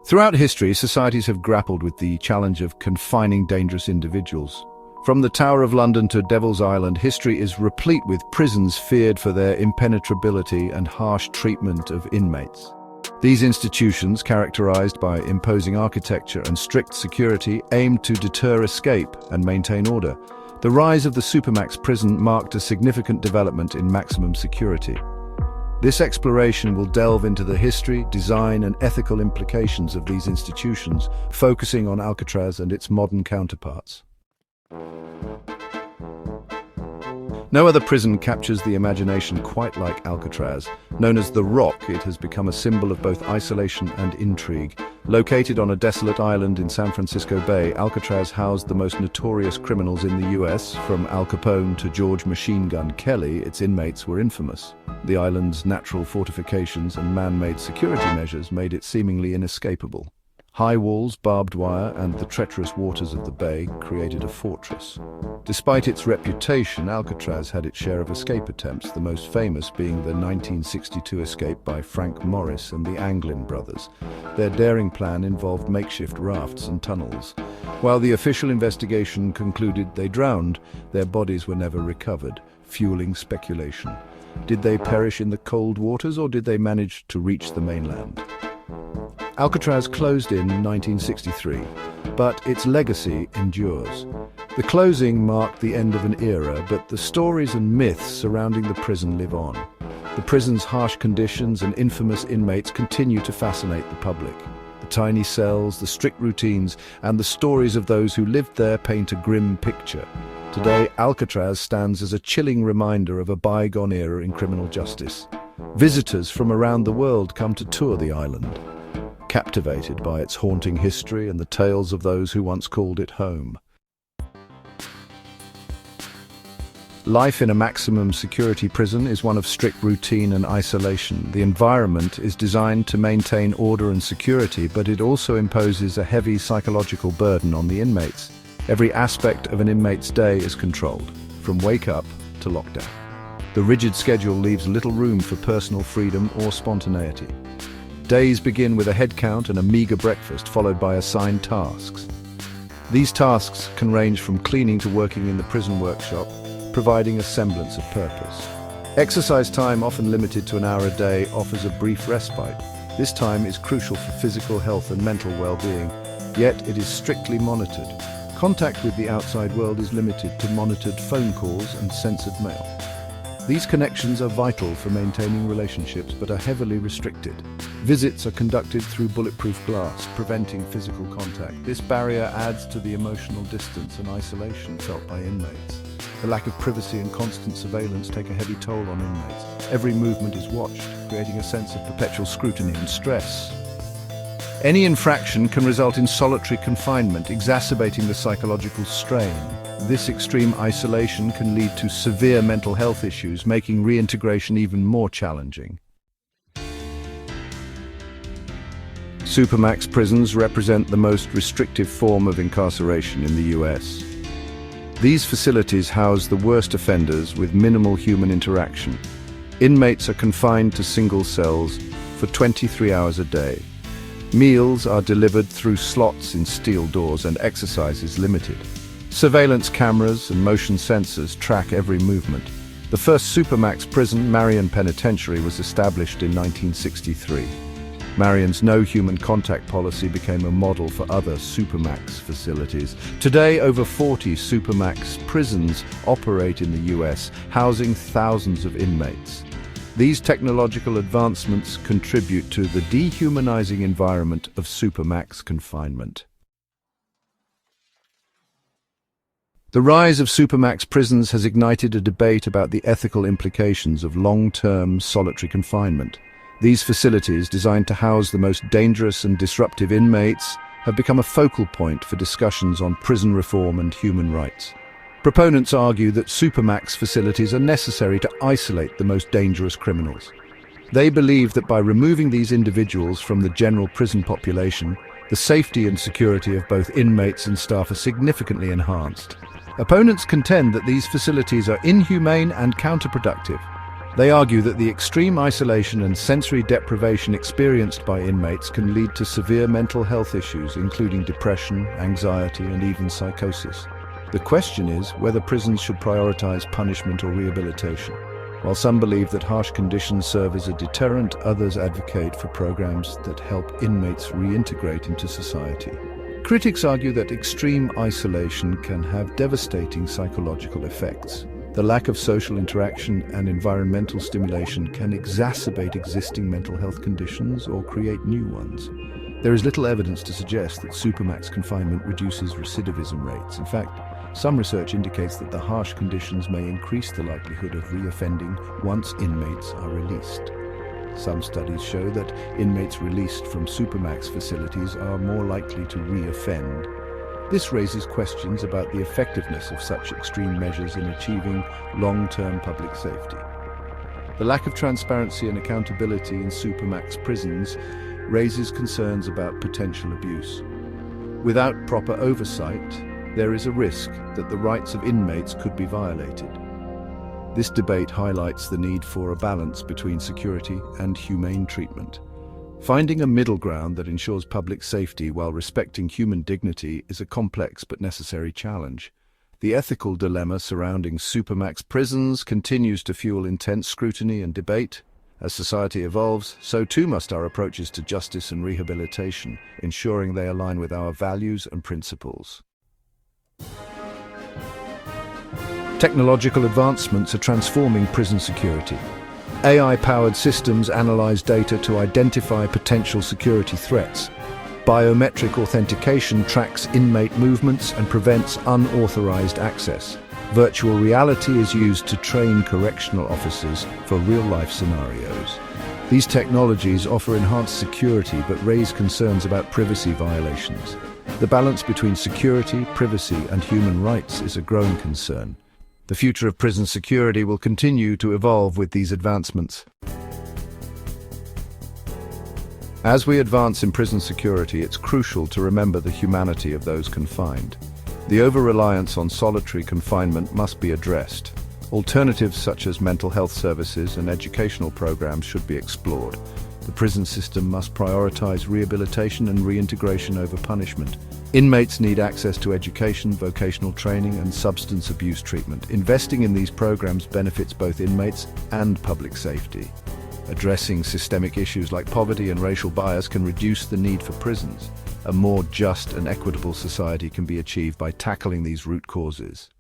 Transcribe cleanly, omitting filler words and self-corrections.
Throughout history, societies have grappled with the challenge of confining dangerous individuals. From the Tower of London to Devil's Island, history is replete with prisons feared for their impenetrability and harsh treatment of inmates. These institutions, characterized by imposing architecture and strict security, aimed to deter escape and maintain order. The rise of the supermax prison marked a significant development in maximum security. This exploration will delve into the history, design, and ethical implications of these institutions, focusing on Alcatraz and its modern counterparts. No other prison captures the imagination quite like Alcatraz. Known as the Rock, it has become a symbol of both isolation and intrigue. Located on a desolate island in San Francisco Bay, Alcatraz housed the most notorious criminals in the US. From Al Capone to George Machine Gun Kelly, its inmates were infamous. The island's natural fortifications and man-made security measures made it seemingly inescapable. High walls, barbed wire, and the treacherous waters of the bay created a fortress. Despite its reputation, Alcatraz had its share of escape attempts, the most famous being the 1962 escape by Frank Morris and the Anglin brothers. Their daring plan involved makeshift rafts and tunnels. While the official investigation concluded they drowned, their bodies were never recovered, fueling speculation. Did they perish in the cold waters, or did they manage to reach the mainland? Alcatraz closed in 1963, but its legacy endures. The closing marked the end of an era, but the stories and myths surrounding the prison live on. The prison's harsh conditions and infamous inmates continue to fascinate the public. The tiny cells, the strict routines, and the stories of those who lived there paint a grim picture. Today, Alcatraz stands as a chilling reminder of a bygone era in criminal justice. Visitors from around the world come to tour the island, captivated by its haunting history and the tales of those who once called it home. Life in a maximum security prison is one of strict routine and isolation. The environment is designed to maintain order and security, but it also imposes a heavy psychological burden on the inmates. Every aspect of an inmate's day is controlled, from wake-up to lockdown. The rigid schedule leaves little room for personal freedom or spontaneity. Days begin with a head count and a meager breakfast, followed by assigned tasks. These tasks can range from cleaning to working in the prison workshop, providing a semblance of purpose. Exercise time, often limited to an hour a day, offers a brief respite. This time is crucial for physical health and mental well-being, yet it is strictly monitored. Contact with the outside world is limited to monitored phone calls and censored mail. These connections are vital for maintaining relationships, but are heavily restricted. Visits are conducted through bulletproof glass, preventing physical contact. This barrier adds to the emotional distance and isolation felt by inmates. The lack of privacy and constant surveillance take a heavy toll on inmates. Every movement is watched, creating a sense of perpetual scrutiny and stress. Any infraction can result in solitary confinement, exacerbating the psychological strain. This extreme isolation can lead to severe mental health issues, making reintegration even more challenging. Supermax prisons represent the most restrictive form of incarceration in the US. These facilities house the worst offenders with minimal human interaction. Inmates are confined to single cells for 23 hours a day. Meals are delivered through slots in steel doors, and exercise is limited. Surveillance cameras and motion sensors track every movement. The first Supermax prison, Marion Penitentiary, was established in 1963. Marion's no human contact policy became a model for other Supermax facilities. Today, over 40 Supermax prisons operate in the US, housing thousands of inmates. These technological advancements contribute to the dehumanizing environment of Supermax confinement. The rise of Supermax prisons has ignited a debate about the ethical implications of long-term solitary confinement. These facilities, designed to house the most dangerous and disruptive inmates, have become a focal point for discussions on prison reform and human rights. Proponents argue that Supermax facilities are necessary to isolate the most dangerous criminals. They believe that by removing these individuals from the general prison population, the safety and security of both inmates and staff are significantly enhanced. Opponents contend that these facilities are inhumane and counterproductive. They argue that the extreme isolation and sensory deprivation experienced by inmates can lead to severe mental health issues, including depression, anxiety, and even psychosis. The question is whether prisons should prioritize punishment or rehabilitation. While some believe that harsh conditions serve as a deterrent, others advocate for programs that help inmates reintegrate into society. Critics argue that extreme isolation can have devastating psychological effects. The lack of social interaction and environmental stimulation can exacerbate existing mental health conditions or create new ones. There is little evidence to suggest that supermax confinement reduces recidivism rates. In fact, some research indicates that the harsh conditions may increase the likelihood of reoffending once inmates are released. Some studies show that inmates released from supermax facilities are more likely to reoffend. This raises questions about the effectiveness of such extreme measures in achieving long-term public safety. The lack of transparency and accountability in supermax prisons raises concerns about potential abuse. Without proper oversight, there is a risk that the rights of inmates could be violated. This debate highlights the need for a balance between security and humane treatment. Finding a middle ground that ensures public safety while respecting human dignity is a complex but necessary challenge. The ethical dilemma surrounding supermax prisons continues to fuel intense scrutiny and debate. As society evolves, so too must our approaches to justice and rehabilitation, ensuring they align with our values and principles. Technological advancements are transforming prison security. AI-powered systems analyze data to identify potential security threats. Biometric authentication tracks inmate movements and prevents unauthorized access. Virtual reality is used to train correctional officers for real-life scenarios. These technologies offer enhanced security but raise concerns about privacy violations. The balance between security, privacy, and human rights is a growing concern. The future of prison security will continue to evolve with these advancements. As we advance in prison security, it's crucial to remember the humanity of those confined. The over-reliance on solitary confinement must be addressed. Alternatives such as mental health services and educational programs should be explored. The prison system must prioritize rehabilitation and reintegration over punishment. Inmates need access to education, vocational training, and substance abuse treatment. Investing in these programs benefits both inmates and public safety. Addressing systemic issues like poverty and racial bias can reduce the need for prisons. A more just and equitable society can be achieved by tackling these root causes.